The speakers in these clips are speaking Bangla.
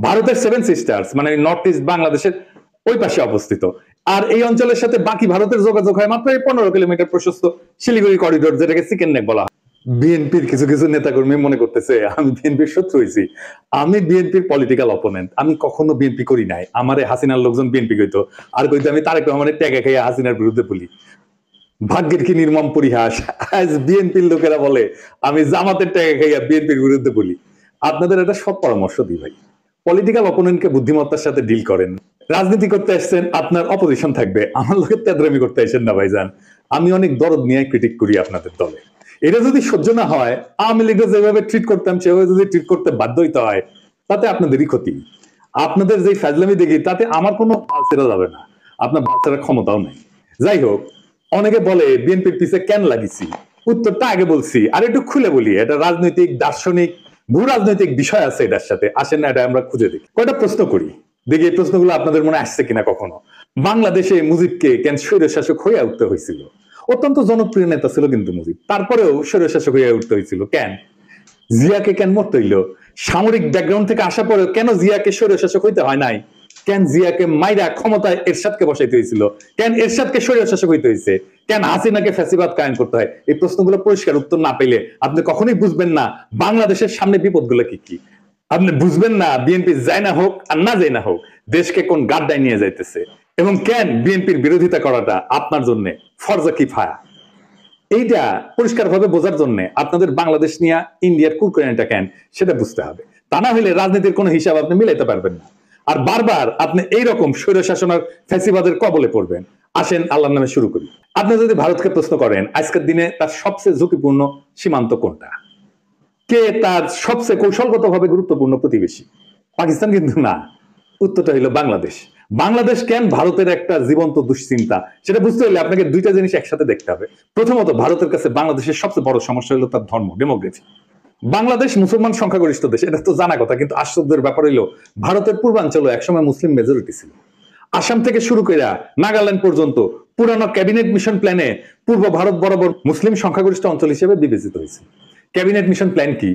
ভারতের সেভেন সিস্টার্স মানে নর্থ ইস্ট বাংলাদেশের ওই পাশে অবস্থিত। আর এই অঞ্চলের সাথে বাকি ভারতের যোগাযোগ হয় মাত্র 15 কিলোমিটার প্রশস্ত শিলিগুড়ি করিডোর, যেটাকে চিকেন নেক বলা হয়। বিএনপির কিছু কিছু নেতাকর্মী মনে করতেছে আমি বিএনপির শত্রু হয়েছি। আমি বিএনপির পলিটিক্যাল অপোনেন্ট, আমি কখনো বিএনপি করি নাই। আমারে হাসিনার লোকজন বিএনপি কইতো, আর কইতো আমি তারেক রহমানের ট্যাগে খাইয়া হাসিনার বিরুদ্ধে বলি। ভাগ্যের কি নির্মম পরিহাস, আজ বিএনপির লোকেরা বলে আমি জামাতের ট্যাগে খাইয়া বিএনপির বিরুদ্ধে বলি। আপনাদের একটা সৎ পরামর্শ দিই ভাই, পলিটিক্যাল অপোনেন্টকে বুদ্ধিমত্তার সাথে ডিল করেন। রাজনীতি করতে আসছেন, আপনার অপোজিশন থাকবে, আমার লোকের তেদরামি করতে আসেন না ভাইজান। আমি অনেক দরদ নিয়ে ক্রিটিক করি আপনাদের দলে। এটা যদি সহ্য না হয়, আওয়ামী লীগের যেভাবে ট্রিট করতাম সেভাবে যদি ট্রিট করতে বাধ্য হইতে হয়, তাতে আপনাদেরই ক্ষতি। আপনাদের যে ফাজলামি দেখি তাতে আমার কোনো ছেড়া যাবে না, আপনার বাচ্চারা ক্ষমতাও নাই। যাই হোক, অনেকে বলে বিএনপির পিছে কেন লাগিছি, উত্তরটা আগে বলছি, আর একটু খুলে বলি। এটা রাজনৈতিক দার্শনিক ভূ রাজনৈতিক বিষয় আছে এটার সাথে, আসেন না এটা আমরা খুঁজে দেখি। কয়টা প্রশ্ন করি, দেখি এই প্রশ্নগুলো আপনাদের মনে আসছে কিনা কখনো। বাংলাদেশে মুজিবকে কেন স্বৈরশাসক হয়ে উঠতে হয়েছিল? অত্যন্ত জনপ্রিয় নেতা ছিল কিন্তু মুজিব, তারপরেও স্বৈরশাসক হয়ে উঠতে হয়েছিল কেন? জিয়াকে কেন মরতে হইল? সামরিক ব্যাকগ্রাউন্ড থেকে আসা পরেও কেন জিয়াকে স্বৈরশাসক হইতে হয় নাই? কেন জিয়াকে মাইরা ক্ষমতায় এরশাদকে বসাইতে হয়েছিল? কেন এরশাদকে স্বৈরশাসক হইতে হয়েছে? কেন হাসিনাকে ফ্যাসিবাদ কায়েম করতে হয়? এই প্রশ্নগুলো পরিষ্কার উত্তর না পেলে আপনি কখনোই বুঝবেন না বাংলাদেশের সামনে বিপদগুলো কি কি। আপনি বুঝবেন না বিএনপি যায় না হোক আর না যায় না হোক দেশকে কোন গাড্ডায় নিয়ে যাইতেছে, এবং কেন বিএনপির বিরোধিতা করাটা আপনার জন্য ফরজে কিফায়া। এইটা পরিষ্কার ভাবে বোঝার জন্য আপনাদের বাংলাদেশ নিয়ে ইন্ডিয়ার কুরকুরানিটা কেন সেটা বুঝতে হবে। তা না হলে রাজনীতির কোনো হিসাব আপনি মিলাইতে পারবেন না, আর বারবার আপনি এইরকম স্বৈরশাসনের ফ্যাসিবাদের কবলে পড়বেন। আসেন আল্লাহর নামে শুরু করি। আপনি যদি ভারতকে প্রশ্ন করেন আজকের দিনে তার সবচেয়ে ঝুঁকিপূর্ণ সীমান্ত কোনটা, কে তার সবচেয়ে কৌশলগতভাবে গুরুত্বপূর্ণ প্রতিবেশী, পাকিস্তান কিন্তু না, উত্তরটা হইল বাংলাদেশ। বাংলাদেশ কেন ভারতের একটা জীবন্ত দুশ্চিন্তা, সেটা বুঝতে হলে আপনাকে দুইটা জিনিস একসাথে দেখতে হবে। প্রথমত, ভারতের কাছে বাংলাদেশের সবচেয়ে বড় সমস্যা হলো তার ধর্ম, ডেমোগ্রাফি। বাংলাদেশ মুসলমান সংখ্যাগরিষ্ঠ দেশ, এটা তো জানা কথা, কিন্তু আশ্চর্যের ব্যাপার হইলো ভারতের পূর্বাঞ্চলে একসময় মুসলিম মেজরিটি ছিল। আসাম থেকে শুরু করে নাগাল্যান্ড পর্যন্ত পুরানো ক্যাবিনেট মিশন প্ল্যানে পূর্ব ভারত বরাবর মুসলিম সংখ্যাগরিষ্ঠ অঞ্চল হিসেবে বিবেচিত হয়েছে। ক্যাবিনেট মিশন প্ল্যান কি?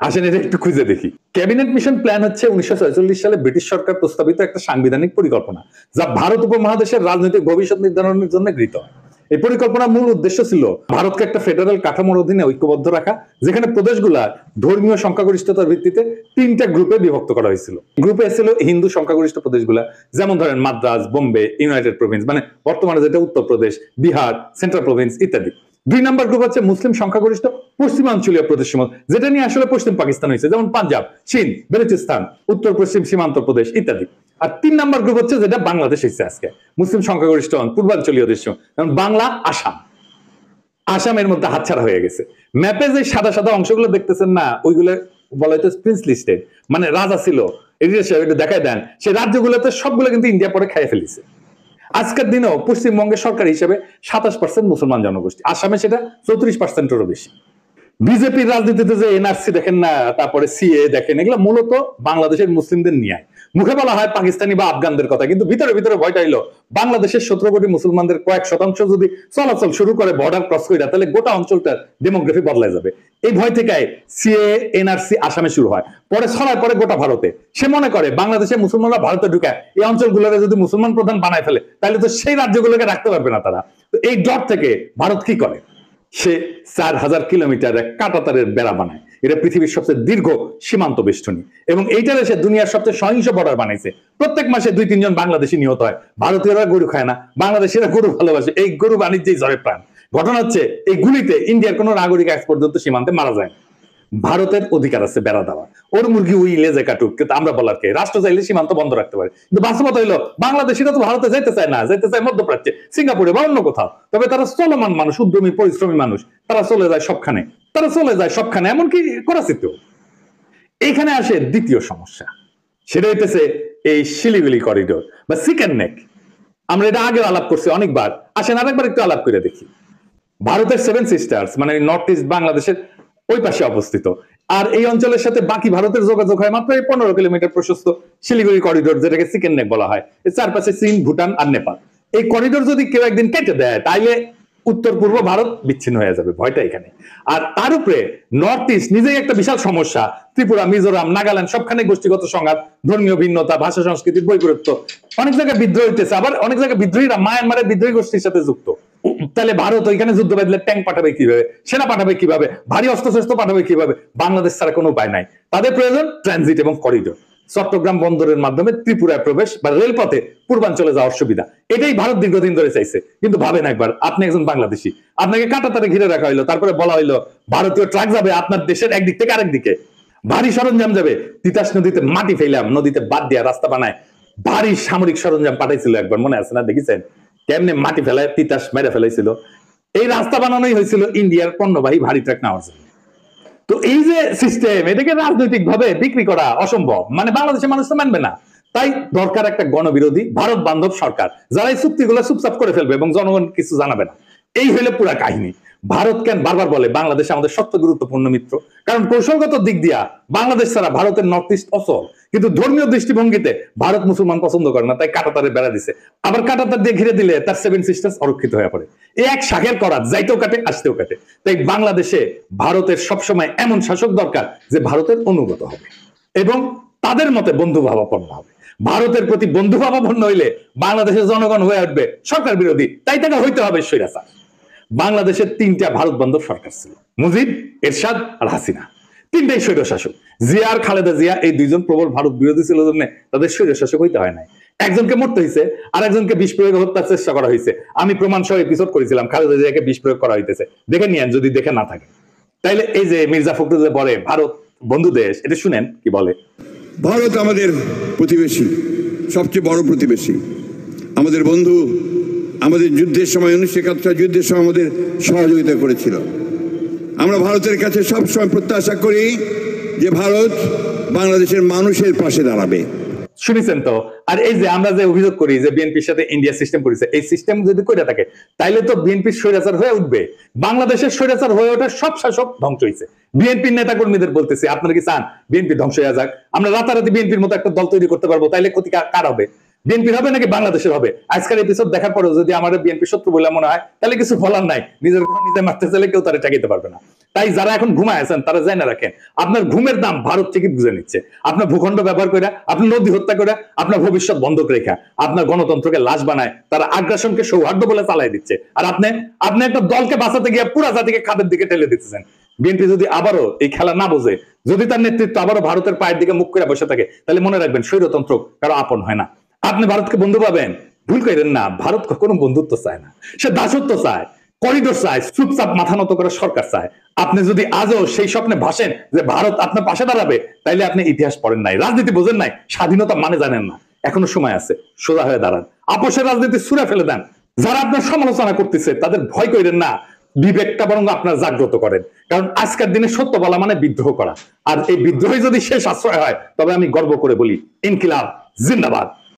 আসেন এটা একটু খুঁজে দেখি। ক্যাবিনেট মিশন প্ল্যান হচ্ছে 1946 সালে ব্রিটিশ সরকার প্রস্তাবিত একটা সাংবিধানিক পরিকল্পনা, যা ভারত উপমহাদেশের রাজনৈতিক ভবিষ্যৎ নির্ধারণের জন্য গৃহীত হয়। এই পরিকল্পনার মূল উদ্দেশ্য ছিল ভারতকে একটা ফেডারেল কাঠামোর অধীনে ঐক্যবদ্ধ রাখা, যেখানে প্রদেশগুলা ধর্মীয় সংখ্যাগরিষ্ঠতার ভিত্তিতে তিনটা গ্রুপে বিভক্ত করা হয়েছিল। গ্রুপে ছিল হিন্দু সংখ্যাগরিষ্ঠ প্রদেশগুলা, যেমন ধরেন মাদ্রাজ, বোম্বে, ইউনাইটেড প্রভিন্স মানে বর্তমানে যেটা উত্তরপ্রদেশ, বিহার, সেন্ট্রাল প্রভিন্স ইত্যাদি। দুই নম্বর গ্রুপ হচ্ছে মুসলিম সংখ্যাগরিষ্ঠ পশ্চিমাঞ্চলীয় প্রদেশসমূহ, যেটা নিয়ে আসলে পশ্চিম পাকিস্তান হয়েছে, যেমন পাঞ্জাব, চীন, বেলুচিস্তান, উত্তর পশ্চিম সীমান্ত প্রদেশ ইত্যাদি। আর তিন নম্বর গ্রুপ হচ্ছে যেটা বাংলাদেশ হয়েছে আজকে, মুসলিম সংখ্যাগরিষ্ঠ পূর্বাঞ্চলীয় দেশ, যেমন বাংলা, আসাম। আসামের মধ্যে হাতছাড়া হয়ে গেছে। ম্যাপে যে সাদা সাদা অংশগুলো দেখতেছেন না, ওইগুলো বলা হয়তো প্রিন্সলি স্টেট, মানে রাজা ছিল, এটা দেখায় দেন সেই রাজ্যগুলোতে সবগুলো কিন্তু ইন্ডিয়া পরে খাইয়ে ফেলেছে। আজকের দিনেও পশ্চিমবঙ্গের সরকার হিসেবে 27% মুসলমান জনগোষ্ঠী, আসামে সেটা 34%-এরও বেশি। বিজেপির রাজনীতিতে যে এনআরসি দেখেন না, তারপরে সিএ দেখেন, এগুলো মূলত বাংলাদেশের মুসলিমদের নিয়ে। মুখে বলা হয় পাকিস্তানি বা আফগানদের কথা, কিন্তু ভিতরে ভিতরে ভয়টা হইলো বাংলাদেশের 17 কোটি মুসলমানদের কয়েক শতাংশ যদি চলাচল শুরু করে বর্ডার ক্রস করে, তাহলে গোটা অঞ্চলটার ডেমোগ্রাফি বদলাই যাবে। এই ভয় থেকে সিএ এনআরসি আসামে শুরু হয়, পরে ছড়ায় পরে গোটা ভারতে। সে মনে করে বাংলাদেশের মুসলমানরা ভারতে ঢুকে এই অঞ্চলগুলোকে যদি মুসলমান প্রধান বানায় ফেলে, তাহলে তো সেই রাজ্যগুলোকে রাখতে পারবে না তারা। তো এই ডট থেকে ভারত কি করে, সে 4000 কিলোমিটার এক কাঁটাতারের বেড়া বানায়। এটা পৃথিবীর সবচেয়ে দীর্ঘ সীমান্ত বেষ্টনী, এবং এইটার এসে দুনিয়ার সবচেয়ে সহিংস বর্ডার বানাইছে। প্রত্যেক মাসে 2-3 জন বাংলাদেশি নিহত হয়। ভারতীয়রা গরু খায় না, বাংলাদেশিরা গরু ভালোবাসে, এই গরু বাণিজ্যেই ঝরে প্রাণ। ঘটনা হচ্ছে এই গুলিতে ইন্ডিয়ার কোন নাগরিক আজ পর্যন্ত সীমান্তে মারা যায়। ভারতের অধিকার আছে বেড়া দেওয়া, ওর মুরগি ওই লেজে কাটুক, কিন্তু আমরা বলার কে, রাষ্ট্র চাইলে সীমান্ত বন্ধ রাখতে পারে। কিন্তু বাস্তবতা হইলো বাংলাদেশিরা তো ভারতে যাইতে চায় না, যাইতে চায় মধ্যপ্রাচ্যে, সিঙ্গাপুরে বা অন্য কোথাও। তবে তারা চলমান মানুষ, উদ্যমী পরিশ্রমী মানুষ, তারা চলে যায় সবখানে, এমনকি করাচিতেও। এইখানে আসে দ্বিতীয় সমস্যা, সেটা হইতেছে এই শিলিগুড়ি করিডোর বা চিকেন নেক। আমরা এটা আগে আলাপ করছি অনেকবার, আসেন আরেকবার একটু আলাপ করে দেখি। ভারতের সেভেন সিস্টার্স মানে নর্থ ইস্ট বাংলাদেশের ওই পাশে অবস্থিত, আর এই অঞ্চলের সাথে বাকি ভারতের যোগাযোগ হয় মাত্র 15 কিলোমিটার প্রশস্ত শিলিগুড়ি করিডোর, যেটাকে চিকেন নেক বলা হয়। এর চারপাশে চীন, ভুটান আর নেপাল। এই করিডোর যদি কেউ একদিন কেটে দেয়, তাইলে উত্তর পূর্ব ভারত বিচ্ছিন্ন হয়ে যাবে, ভয়টা এখানে। আর তার উপরে নর্থ ইস্ট নিজেই একটা বিশাল সমস্যা, ত্রিপুরা, মিজোরাম, নাগাল্যান্ড সবখানে গোষ্ঠীগত সংঘাত, ধর্মীয় ভিন্নতা, ভাষা সংস্কৃতির বৈপরীত্য, অনেক জায়গায় বিদ্রোহ হইতেছে, আবার অনেক জায়গায় বিদ্রোহীরা মায়ানমারের বিদ্রোহী গোষ্ঠীর সাথে যুক্ত। তাহলে ভারত ওইখানে যুদ্ধ বাঁধলে ট্যাঙ্ক পাঠাবে কিভাবে, সেনা পাঠাবে কিভাবে, ভারী অস্ত্রশস্ত্র পাঠাবে কিভাবে? বাংলাদেশ ছাড়া কোনো উপায় নাই। তাদের প্রয়োজন ট্রানজিট এবং করিডোর, চট্টগ্রাম বন্দরের মাধ্যমে ত্রিপুরায় প্রবেশ বা রেলপথে পূর্বাঞ্চলে যাওয়ার সুবিধা। এটাই ভারত দীর্ঘদিন ধরে চাইছে, কিন্তু ভাবেন একবার, আপনি একজন বাংলাদেশি, আপনাকে কাঁটাতারে ঘিরে রাখা হইলো, তারপরে বলা হইলো ভারতীয় ট্রাক যাবে আপনার দেশের একদিক থেকে আরেক দিকে, ভারী সরঞ্জাম যাবে। তিতাস নদীতে মাটি ফেলাম, নদীতে বাদ দিয়া রাস্তা বানায় ভারী সামরিক সরঞ্জাম পাঠাইছিল একবার, মনে আছে না? দেখেছেন কেমনে মাটি ফেলায় তিতাস মেরে ফেলাইছিল? এই রাস্তা বানানোই হয়েছিল ইন্ডিয়ার পণ্যবাহী ভারী ট্রাক নেওয়ার জন্য। তো এই যে সিস্টেম, এটাকে রাজনৈতিক ভাবে বিক্রি করা অসম্ভব, মানে বাংলাদেশের মানুষ তো মানবে না। তাই দরকার একটা গণবিরোধী ভারত বান্ধব সরকার, যারা এই চুক্তিগুলো চুপচাপ করে ফেলবে এবং জনগণ কিছু জানাবে না। এই হইলে পুরা কাহিনী। ভারত কেন বারবার বলে বাংলাদেশ আমাদের সবচেয়ে গুরুত্বপূর্ণ মিত্র? কারণ কৌশলগত দিক দিয়া বাংলাদেশ ছাড়া ভারতের নর্থ ইস্ট অচল, কিন্তু ধর্মীয় দৃষ্টিভঙ্গিতে ভারত মুসলমান পছন্দ করে না, তাই কাঁটাতারে বেড়া দিছে। আবার কাঁটাতার দিয়ে ঘিরে দিলে তার 7 সিস্টার্স অরক্ষিত হয়ে পড়ে। এই এক শাখের করাত, যাইতেও কাটে আসতেও কাটে। তাই বাংলাদেশে ভারতের সবসময় এমন শাসক দরকার যে ভারতের অনুগত হবে এবং তাদের মতে বন্ধুভাবাপন্ন হবে। ভারতের প্রতি বন্ধুভাবাপন্ন হইলে বাংলাদেশের জনগণ হয়ে উঠবে সরকার বিরোধী, তাই তাকে হইতে হবে স্বৈরাচার। বাংলাদেশের 3টা ভারত বান্ধব সরকার ছিল, মুজিব, এরশাদ আর হাসিনা। 3টাই স্বৈর শাসক। জিয়া আর খালেদা জিয়া এই 2জন প্রবল ভারত বিরোধী ছিল জন্য তাদের স্বৈর শাসক হইতে হয় নাই। একজনকে মরতে হয়েছে, আর একজনকে বিষ প্রয়োগে হত্যার চেষ্টা করা হয়েছে। আমি প্রমাণ সহ এপিসোড করেছিলাম, খালেদা জিয়াকে বিষ প্রয়োগ করা হইতেছে, দেখে নিয়েন যদি দেখে না থাকে। তাইলে এই যে মির্জা ফখরুল যে বলে ভারত বন্ধু দেশ, এটা শুনেন কি বলে। ভারত আমাদের প্রতিবেশী, সবচেয়ে বড় প্রতিবেশী, আমাদের বন্ধু। আমাদের যুদ্ধের সময় 1971 যুদ্ধের সময় আমাদের সহযোগিতা করেছিল। আমরা ভারতের কাছে সবসময় প্রত্যাশা করি যে ভারত বাংলাদেশের মানুষের পাশে দাঁড়াবে। শুনেছেন তো? আর এই যে আমরা যে অভিযোগ করি যে বিএনপির সাথে ইন্ডিয়া সিস্টেম করেছে, এই সিস্টেম যদি করে থাকে তাইলে তো বিএনপির স্বৈরাচার হয়ে উঠবে। বাংলাদেশের স্বৈরাচার হয়ে ওঠার সব শাসক ধ্বংস হয়েছে। বিএনপির নেতা কর্মীদের বলতেছে, আপনারা কি চান বিএনপি ধ্বংস হয়ে যাক? আমরা রাতারাতি বিএনপির মতো একটা দল তৈরি করতে পারবো, তাইলে ক্ষতি কার হবে? বিএনপির হবে নাকি বাংলাদেশের হবে? আজকের এপিসোড দেখার পরেও যদি আমাদের বিএনপি শত্রু বলে মনে হয়, তাহলে কিছু বলার নাই। নিজের ঘর নিজে মারতে চাইলে কেউ তারা ঠেকাইতে পারবে না। তাই যারা এখন ঘুমায় আছেন তারা জেনে রাখেন, আপনার ঘুমের দাম ভারত থেকে বুঝে নিচ্ছে। আপনার ভূখণ্ড ব্যবহার করে, আপনার নদী হত্যা করে, আপনার ভবিষ্যৎ বন্ধক রেখা, আপনার গণতন্ত্রকে লাশ বানায়, তারা আগ্রাসনকে সৌহার্দ্য বলে চালাই দিচ্ছে। আর আপনি একটা দলকে বাঁচাতে গিয়ে পুরা জাতিকে খাদের দিকে ঠেলে দিচ্ছেন। বিএনপি যদি আবারও এই খেলা না বোঝে, যদি তার নেতৃত্ব আবারও ভারতের পায়ের দিকে মুখ করে বসে থাকে, তাহলে মনে রাখবেন স্বৈরতন্ত্র কারো আপন হয় না। আপনি ভারতকে বন্ধু পাবেন, ভুল করেন না। ভারত কখনো বন্ধুত্ব চায় না, সে দাসত্ব চায়, করিডোর চায়, চুপচাপ মাথা নত করে সরকার চায়। আপনি যদি আজও সেই স্বপ্নে ভাসেন যে ভারত আপনার পাশে দাঁড়াবে, তাইলে আপনি ইতিহাস পড়েন নাই, রাজনীতি বোঝেন নাই, স্বাধীনতা মানে জানেন না। এখনো সময় আছে, সোজা হয়ে দাঁড়ান, আপোষের রাজনীতি ছুঁড়ে ফেলে দেন। যারা আপনার সমালোচনা করতেছে তাদের ভয় করেন না, বিবেকটা বরং আপনার জাগ্রত করেন। কারণ আজকের দিনে সত্য বলা মানে বিদ্রোহ করা, আর এই বিদ্রোহে যদি শেষ আশ্রয় হয়, তবে আমি গর্ব করে বলি ইনকিলাব জিন্দাবাদ।